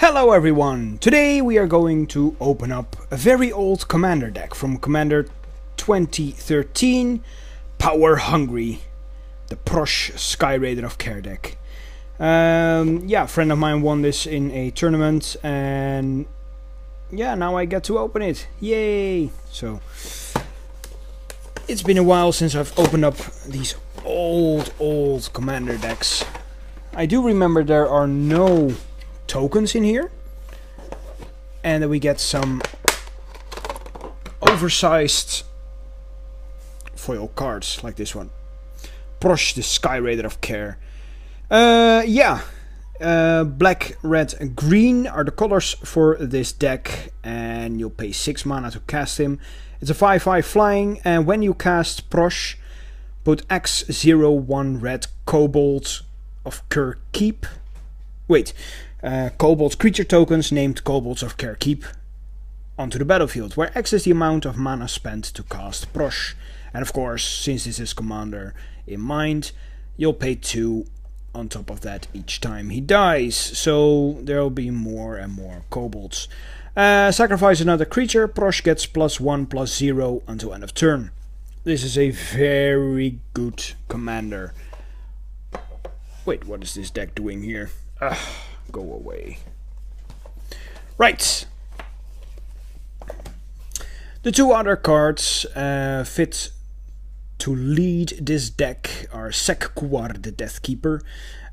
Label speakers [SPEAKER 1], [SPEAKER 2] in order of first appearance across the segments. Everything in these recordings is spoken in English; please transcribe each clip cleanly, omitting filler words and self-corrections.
[SPEAKER 1] Hello everyone! Today we are going to open up a very old Commander deck from Commander 2013, Power Hungry, the Prossh Sky Raider of Care deck. Yeah, a friend of mine won this in a tournament and yeah, now I get to open it. Yay! So, it's been a while since I've opened up these old Commander decks. I do remember there are no tokens in here, and that we get some oversized foil cards like this one. Prossh, the Sky Raider of Care. Black, red and green are the colors for this deck, and you'll pay 6 mana to cast him. It's a 5/5 flying, and when you cast Prossh, put X01 red Kobold of Care Keep. Kobold creature tokens named Kobolds of Care Keep onto the battlefield, where X is the amount of mana spent to cast Prossh. And of course, since this is Commander in mind, you'll pay 2 on top of that each time he dies, so there'll be more and more Kobolds. Sacrifice another creature, Prossh gets +1/+0 until end of turn. This is a very good Commander. Wait, what is this deck doing here? Go away. Right. The two other cards fit to lead this deck are Sekhkuar, the Death Keeper.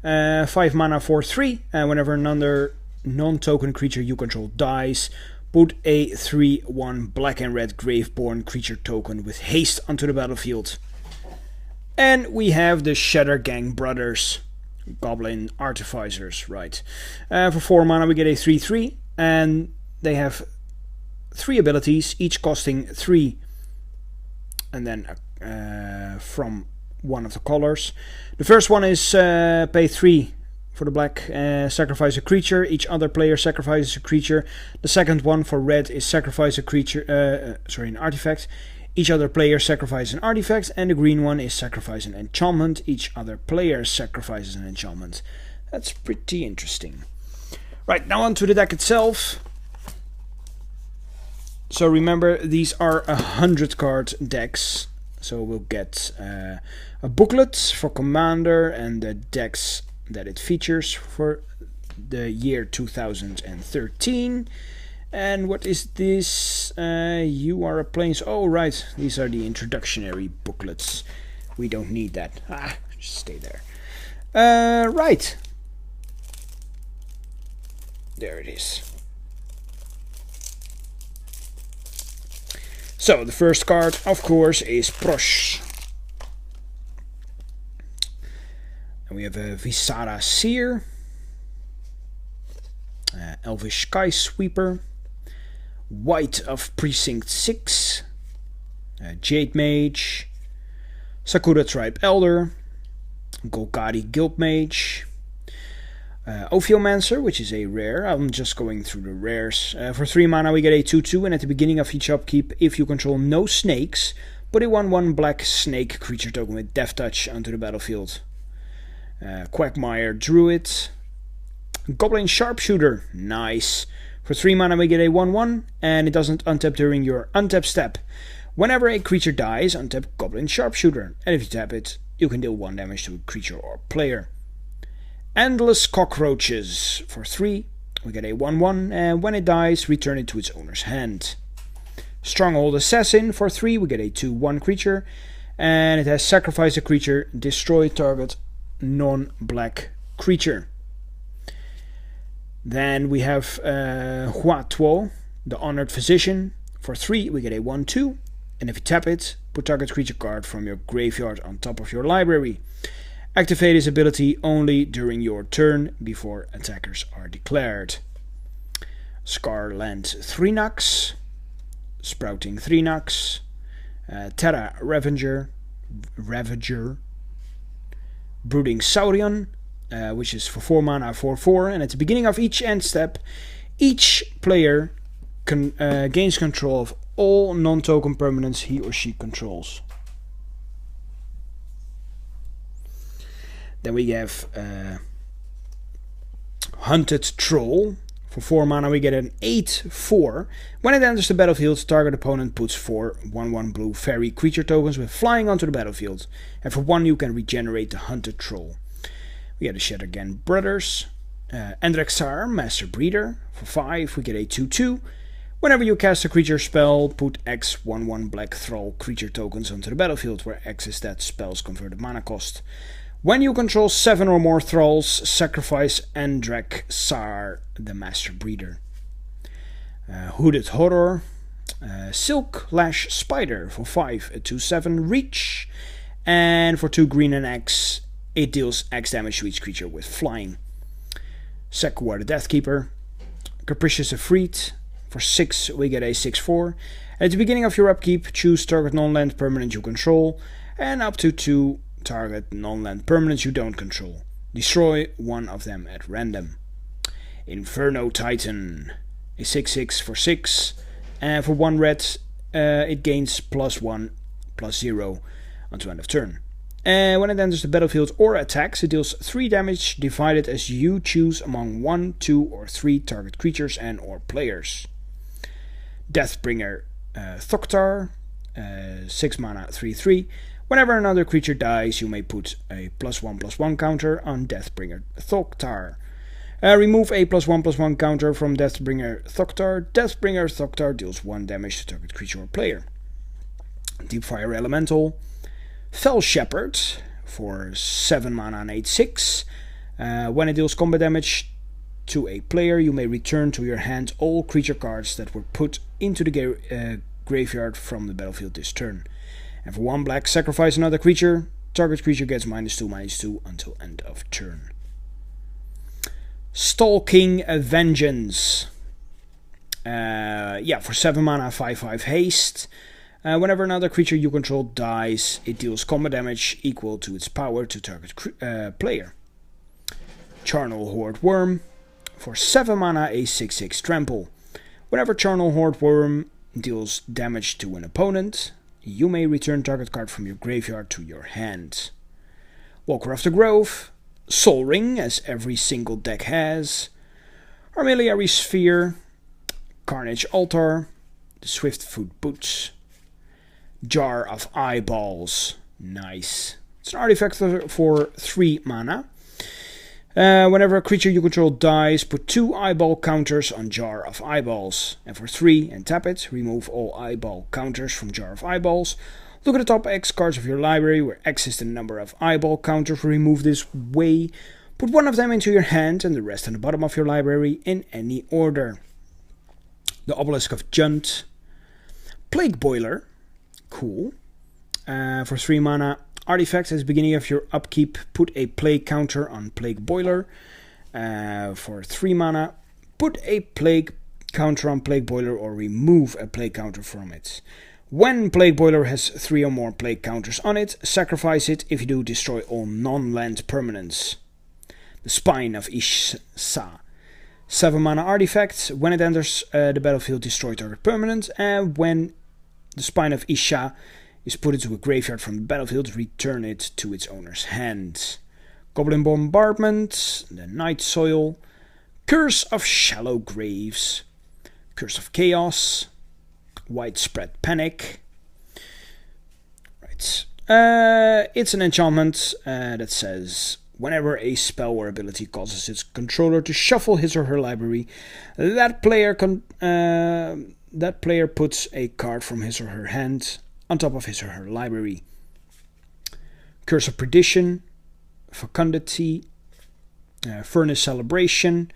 [SPEAKER 1] 5 mana for 3, and whenever another non-token creature you control dies, put a 3/1 black and red Graveborn creature token with haste onto the battlefield. And we have the Shatter Gang Brothers, Goblin Artificers, right. For 4 mana we get a 3/3, and they have 3 abilities, each costing 3, and then from one of the colors. The first one is pay 3 for the black, sacrifice a creature, each other player sacrifices a creature. The second one for red is sacrifice a creature, an artifact. Each other player sacrifices an artifact, and the green one is sacrifice an enchantment. Each other player sacrifices an enchantment. That's pretty interesting. Right, now onto the deck itself. So remember, these are 100 card decks. So we'll get a booklet for Commander and the decks that it features for the year 2013. And what is this? You are a planes. Oh, right. These are the introductory booklets. We don't need that. Just stay there. Right. There it is. So, the first card, of course, is Prossh. And we have a Visara Seer, Elvish Sky Sweeper, White of Precinct 6, Jade Mage, Sakura Tribe Elder, Golgari Guild Mage, Ophiomancer, which is a rare. I'm just going through the rares. For 3 mana we get a 2/2, and at the beginning of each upkeep, if you control no snakes, put a 1/1 black snake creature token with Death Touch onto the battlefield. Quagmire Druid, Goblin Sharpshooter, nice. For 3 mana we get a 1/1, and it doesn't untap during your untap step. Whenever a creature dies, untap Goblin Sharpshooter, and if you tap it, you can deal 1 damage to a creature or player. Endless Cockroaches, for 3 we get a 1/1, and when it dies, return it to its owner's hand. Stronghold Assassin, for 3 we get a 2/1 creature, and it has sacrifice a creature, destroy target non-black creature. Then we have Hua Tuo, the Honored Physician. For 3 we get a 1/2, and if you tap it, put target creature card from your graveyard on top of your library. Activate his ability only during your turn before attackers are declared. Scarland 3-Nox, Sprouting 3-Nox, Terra Ravager, Brooding Saurian, which is for 4 mana 4/4, and at the beginning of each end step, each player gains control of all non-token permanents he or she controls. Then we have Hunted Troll For 4 mana we get an 8/4. When it enters the battlefield, target opponent puts 4 1/1 blue fairy creature tokens with flying onto the battlefield. And for 1 you can regenerate the hunted troll. We get a Shattergan Brothers. Endrexar, Master Breeder. For 5 we get a 2/2. Whenever you cast a creature spell, put X 1/1 black thrall creature tokens onto the battlefield, where X is that spell's converted mana cost. When you control 7 or more thralls, sacrifice Endrexar, the Master Breeder. Hooded Horror. Silk Lash Spider. For 5, a 2/7 reach. And for 2 green and X, it deals X damage to each creature with flying. Sekwar the Deathkeeper. Capricious Efreet. For 6 we get a 6/4. At the beginning of your upkeep, choose target non-land permanent you control, and up to 2 target non-land permanents you don't control. Destroy 1 of them at random. Inferno Titan. A 6/6 for 6. And for 1 red, it gains +1/+0 until end of turn. And when it enters the battlefield or attacks, it deals 3 damage divided as you choose among 1, 2, or 3 target creatures and or players. Deathbringer Thoktar. 6 mana 3/3. Whenever another creature dies, you may put a +1/+1 counter on Deathbringer Thoktar. Remove a +1/+1 counter from Deathbringer Thoktar. Deathbringer Thoktar deals 1 damage to target creature or player. Deepfire Elemental. Fell Shepherd for 7 mana and 8/6. When it deals combat damage to a player, you may return to your hand all creature cards that were put into the graveyard from the battlefield this turn. And for 1 black, sacrifice another creature. Target creature gets -2/-2 until end of turn. Stalking Vengeance. For 7 mana, 5/5 haste. Whenever another creature you control dies, it deals combat damage equal to its power to target player. Charnel Horde Worm. For 7 mana, a 6/6 trample. Whenever Charnel Horde Worm deals damage to an opponent, you may return target card from your graveyard to your hand. Walker of the Grove. Sol Ring, as every single deck has. Armillary Sphere. Carnage Altar. The Swiftfoot Boots. Jar of Eyeballs. Nice. It's an artifact for 3 mana. Whenever a creature you control dies, put 2 eyeball counters on Jar of Eyeballs. And for 3, and tap it, remove all eyeball counters from Jar of Eyeballs. Look at the top X cards of your library, where X is the number of eyeball counters removed this way. Put 1 of them into your hand and the rest on the bottom of your library in any order. The Obelisk of Junt. Plague Boiler. Cool. For 3 mana, artifact at the beginning of your upkeep, put a plague counter on Plague Boiler. For 3 mana, put a plague counter on Plague Boiler or remove a plague counter from it. When Plague Boiler has 3 or more plague counters on it, sacrifice it. If you do, destroy all non-land permanents. The Spine of Isha. 7 mana artifact. When it enters the battlefield, destroy target permanent. And when the Spine of Isha is put into a graveyard from the battlefield, return it to its owner's hand. Goblin Bombardment. The Night Soil. Curse of Shallow Graves. Curse of Chaos. Widespread Panic. Right. It's an enchantment that says, whenever a spell or ability causes its controller to shuffle his or her library, that player puts a card from his or her hand on top of his or her library. Curse of Perdition. Fecundity. Furnace Celebration.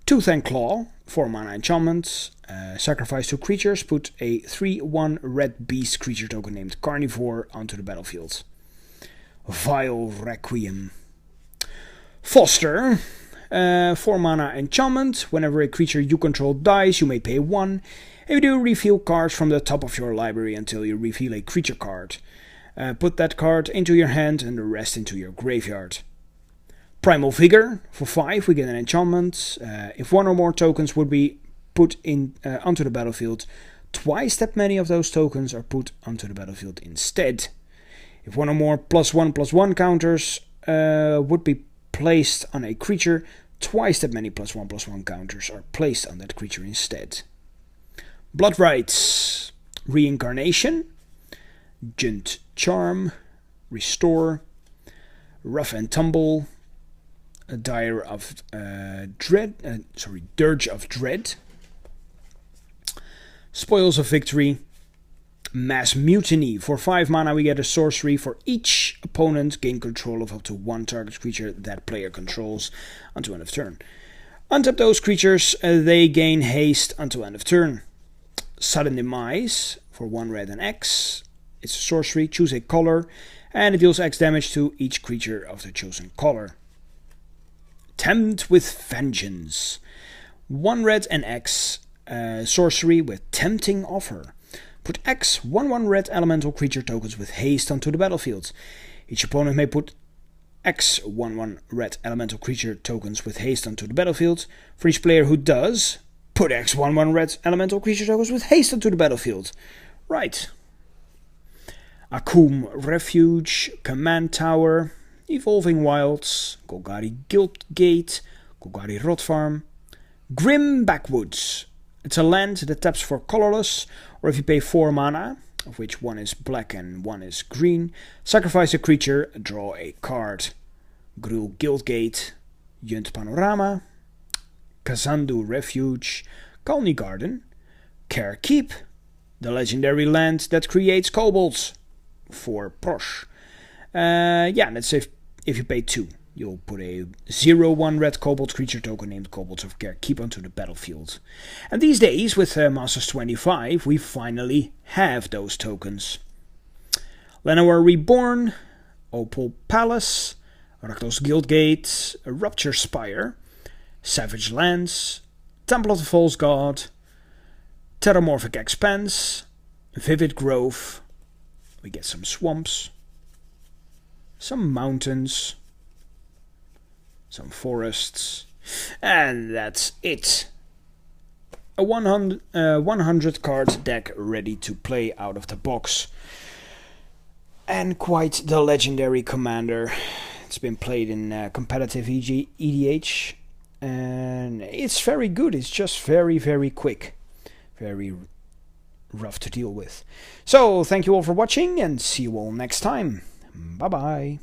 [SPEAKER 1] Tooth and Claw. 4 mana enchantment. Sacrifice 2 creatures. Put a 3/1 red beast creature token named Carnivore onto the battlefield. Vile Requiem. Foster. 4 mana enchantment. Whenever a creature you control dies, you may pay 1. If you do, reveal cards from the top of your library until you reveal a creature card. Put that card into your hand and the rest into your graveyard. Primal Vigor. For 5, we get an enchantment. If 1 or more tokens would be put in onto the battlefield, twice that many of those tokens are put onto the battlefield instead. If 1 or more +1/+1 counters would be placed on a creature, twice that many +1/+1 counters are placed on that creature instead. Blood Rites, Reincarnation, Junt Charm, Restore, Rough and Tumble, a Dirge of Dread, Spoils of Victory, Mass Mutiny. For 5 mana we get a sorcery. For each opponent, gain control of up to 1 target creature that player controls until end of turn. Untap those creatures, they gain haste until end of turn. Sudden Demise. For 1 red and X. It's a sorcery. Choose a color and it deals X damage to each creature of the chosen color. Tempt with Vengeance. 1 red and X. Sorcery with Tempting Offer. Put X 1/1 red elemental creature tokens with haste onto the battlefield. Each opponent may put X 1/1 red elemental creature tokens with haste onto the battlefield. For each player who does, put X 1/1 red elemental creature tokens with haste onto the battlefield. Right. Akum Refuge, Command Tower, Evolving Wilds, Golgari Guildgate, Golgari Rotfarm, Grim Backwoods. It's a land that taps for colorless, or if you pay 4 mana, of which 1 is black and 1 is green, sacrifice a creature, draw a card. Gruul Guildgate, Junt Panorama, Kazandu Refuge, Kalni Garden, Care Keep, the legendary land that creates kobolds, for Prossh. Let's say if you pay 2. You'll put a 0/1 red kobold creature token named Kobolds of Care Keep onto the battlefield. And these days, with Masters 25, we finally have those tokens. Llanowar Reborn, Opal Palace, Rakdos Guildgate, Rupture Spire, Savage Lands, Temple of the False God, Terramorphic Expanse, Vivid Grove, we get some swamps, some mountains, some forests, and that's it. A 100 card deck ready to play out of the box. And quite the legendary commander. It's been played in competitive EDH, and it's very good. It's just very, very quick. Very rough to deal with. So, thank you all for watching, and see you all next time. Bye-bye.